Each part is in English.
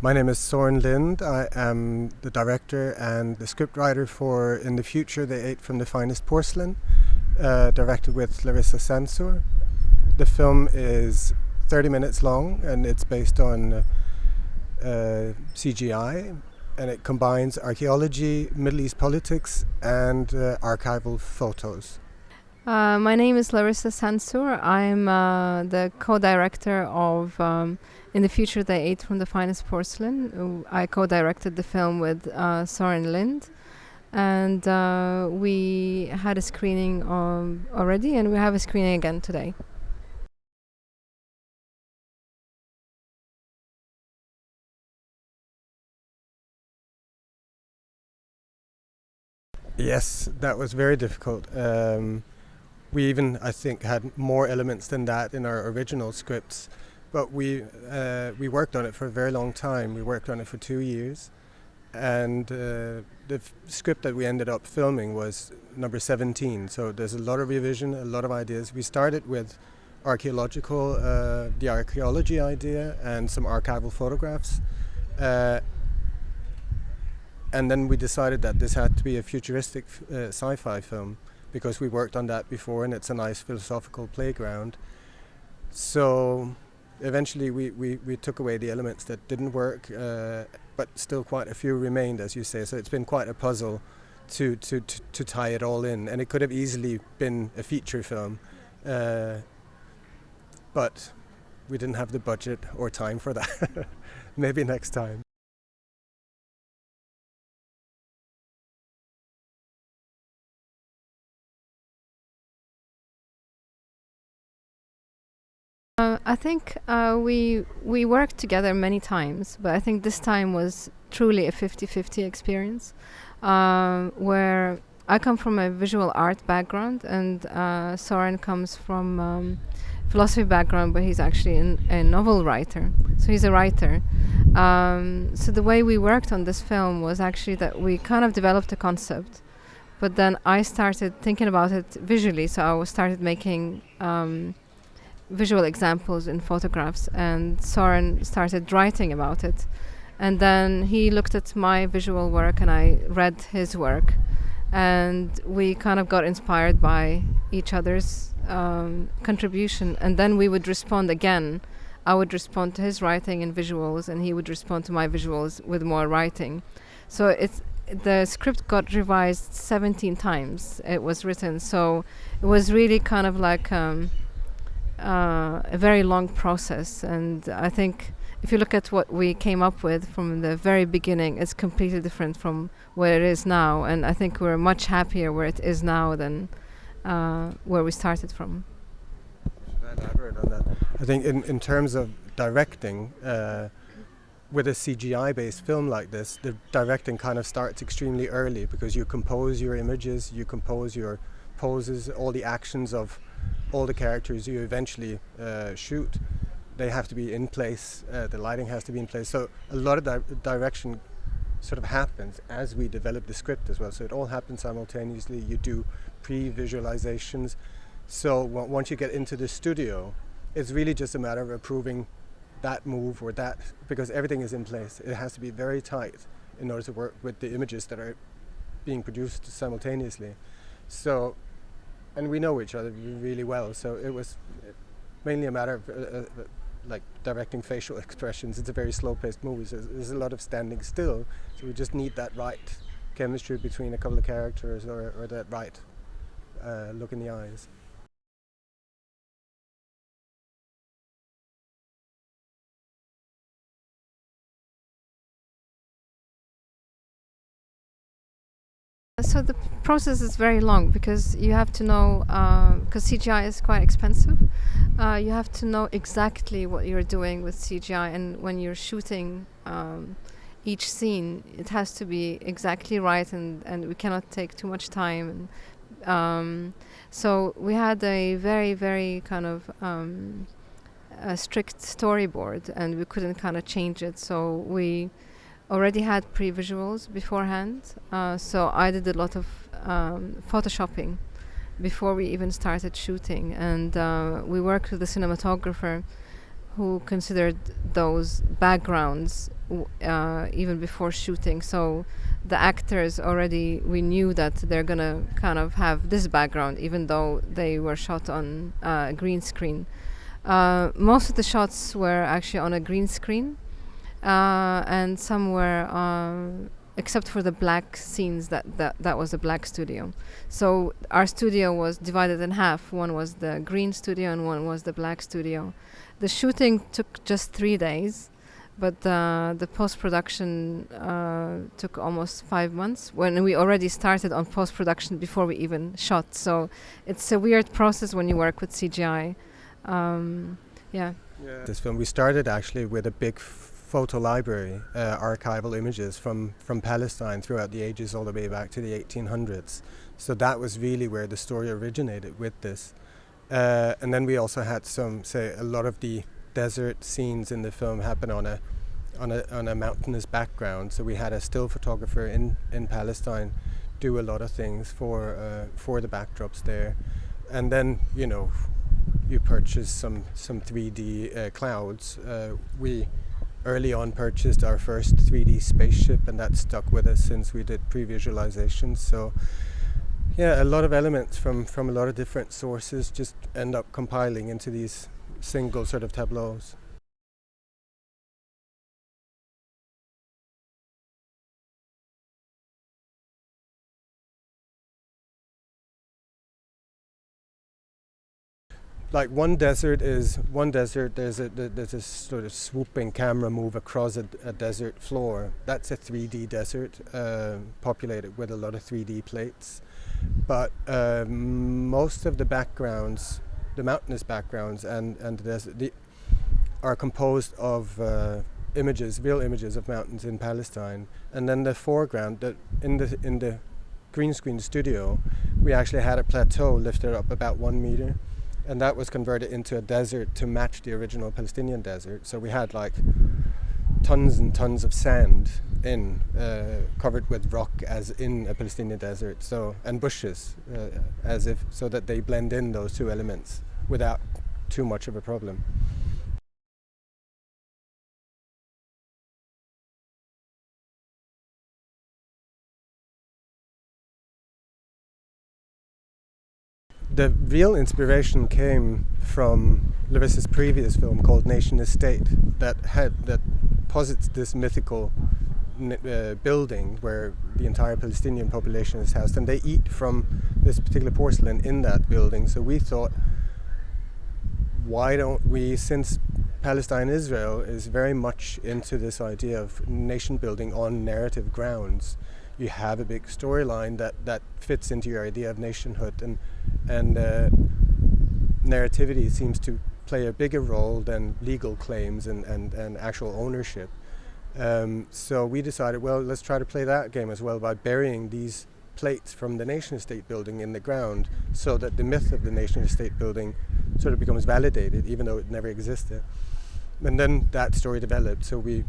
My name is Søren Lind. I am the director and the scriptwriter for In the Future They Ate from the Finest Porcelain, directed with Larissa Sansour. The film is 30 minutes long and it's based on CGI, and it combines archaeology, Middle East politics and archival photos. My name is Larissa Sansour. I'm the co-director of In the Future They Ate from the Finest Porcelain. I co-directed the film with Søren Lind, and we had a screening already, and we have a screening again today. Yes, that was very difficult. We even, I think, had more elements than that in our original scripts, but we worked on it for a very long time. We worked on it for 2 years, and the script that we ended up filming was number 17. So there's a lot of revision, a lot of ideas. We started with the archaeology idea and some archival photographs. And then we decided that this had to be a futuristic sci-fi film, because we worked on that before and it's a nice philosophical playground. So eventually we took away the elements that didn't work, but still quite a few remained, as you say. So it's been quite a puzzle to tie it all in, and it could have easily been a feature film, but we didn't have the budget or time for that. Maybe next time. I think we worked together many times, but I think this time was truly a 50-50 experience, where I come from a visual art background and Søren comes from philosophy background, but he's actually a novel writer, so he's a writer. So the way we worked on this film was actually that we kind of developed a concept, but then I started thinking about it visually, so I started making visual examples in photographs, and Søren started writing about it, and then he looked at my visual work and I read his work, and we kind of got inspired by each other's contribution, and then we would respond again. I would respond to his writing in visuals and he would respond to my visuals with more writing. So the script got revised 17 times. It was written, so it was really kind of like a very long process, and I think if you look at what we came up with from the very beginning, it's completely different from where it is now, and I think we're much happier where it is now than where we started from. Should I elaborate on that? I think in terms of directing, with a CGI-based film like this, the directing kind of starts extremely early, because you compose your images, you compose your poses, all the actions of all the characters you eventually shoot. They have to be in place, the lighting has to be in place, so a lot of direction sort of happens as we develop the script as well, so it all happens simultaneously. You do pre-visualizations, so once you get into the studio, it's really just a matter of approving that move or that, because everything is in place. It has to be very tight in order to work with the images that are being produced simultaneously. So, and we know each other really well, so it was mainly a matter of like directing facial expressions. It's a very slow-paced movie, so there's a lot of standing still, so we just need that right chemistry between a couple of characters, or that right look in the eyes. So the process is very long, because you have to know, because CGI is quite expensive, you have to know exactly what you're doing with CGI, and when you're shooting each scene, it has to be exactly right, and we cannot take too much time. And so we had a very, very kind of a strict storyboard, and we couldn't kind of change it, so we already had pre-visuals beforehand, so I did a lot of photoshopping before we even started shooting, and we worked with the cinematographer who considered those backgrounds even before shooting. So the actors already, we knew that they're gonna kind of have this background, even though they were shot on green screen. Most of the shots were actually on a green screen, and some were, except for the black scenes, that was a black studio. So our studio was divided in half. One was the green studio and one was the black studio. The shooting took just 3 days, but the post-production took almost 5 months, when we already started on post-production before we even shot. So it's a weird process when you work with CGI. Yeah. This film, we started actually with a big photo library, archival images from Palestine throughout the ages, all the way back to the 1800s. So that was really where the story originated with this. And then we also had a lot of the desert scenes in the film happen on a mountainous background. So we had a still photographer in Palestine do a lot of things for the backdrops there. And then, you purchase some 3D clouds. We early on purchased our first 3D spaceship, and that stuck with us since we did pre-visualizations. So yeah, a lot of elements from a lot of different sources just end up compiling into these single sort of tableaus. Like one desert, there's a sort of swooping camera move across a desert floor. That's a 3D desert, populated with a lot of 3D plates. But most of the backgrounds, the mountainous backgrounds and the desert, are composed of images, real images of mountains in Palestine. And then the foreground, in the green screen studio, we actually had a plateau lifted up about 1 meter. And that was converted into a desert to match the original Palestinian desert. So we had like tons and tons of sand covered with rock, as in a Palestinian desert. So, and bushes, so that they blend in, those two elements, without too much of a problem. The real inspiration came from Larissa's previous film called Nation Estate, that posits this mythical building where the entire Palestinian population is housed, and they eat from this particular porcelain in that building. So we thought, why don't we, since Palestine Israel is very much into this idea of nation building on narrative grounds, you have a big storyline that fits into your idea of nationhood, and narrativity seems to play a bigger role than legal claims and actual ownership. So we decided, well, let's try to play that game as well by burying these plates from the nation-state building in the ground, so that the myth of the nation-state building sort of becomes validated, even though it never existed. And then that story developed, so we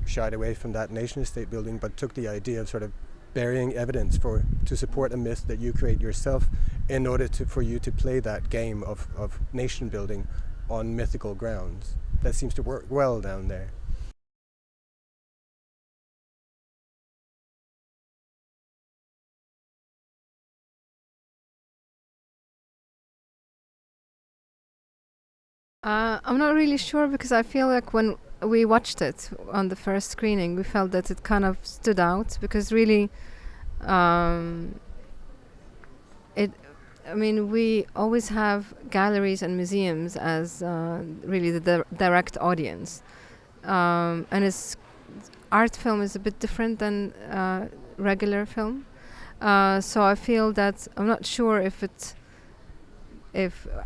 shied away from that nation-state building, but took the idea of sort of burying evidence to support a myth that you create yourself, in order for you to play that game of nation building on mythical grounds. That seems to work well down there. I'm not really sure, because I feel like when we watched it on the first screening, we felt that it kind of stood out, because really, we always have galleries and museums as really the direct audience, and art film is a bit different than regular film. So I feel that I'm not sure if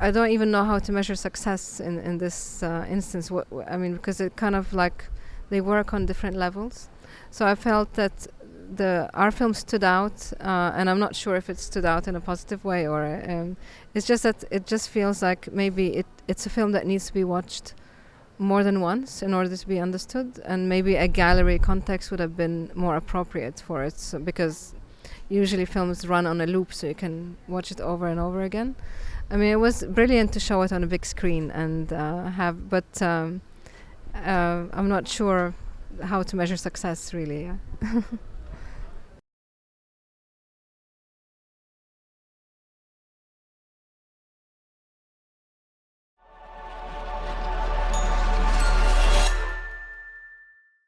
I don't even know how to measure success in this instance. Because it kind of like they work on different levels. So I felt that our film stood out, and I'm not sure if it stood out in a positive way, or it's just that it just feels like maybe it's a film that needs to be watched more than once in order to be understood, and maybe a gallery context would have been more appropriate for it, because usually films run on a loop, so you can watch it over and over again. It was brilliant to show it on a big screen and I'm not sure how to measure success, really. Yeah.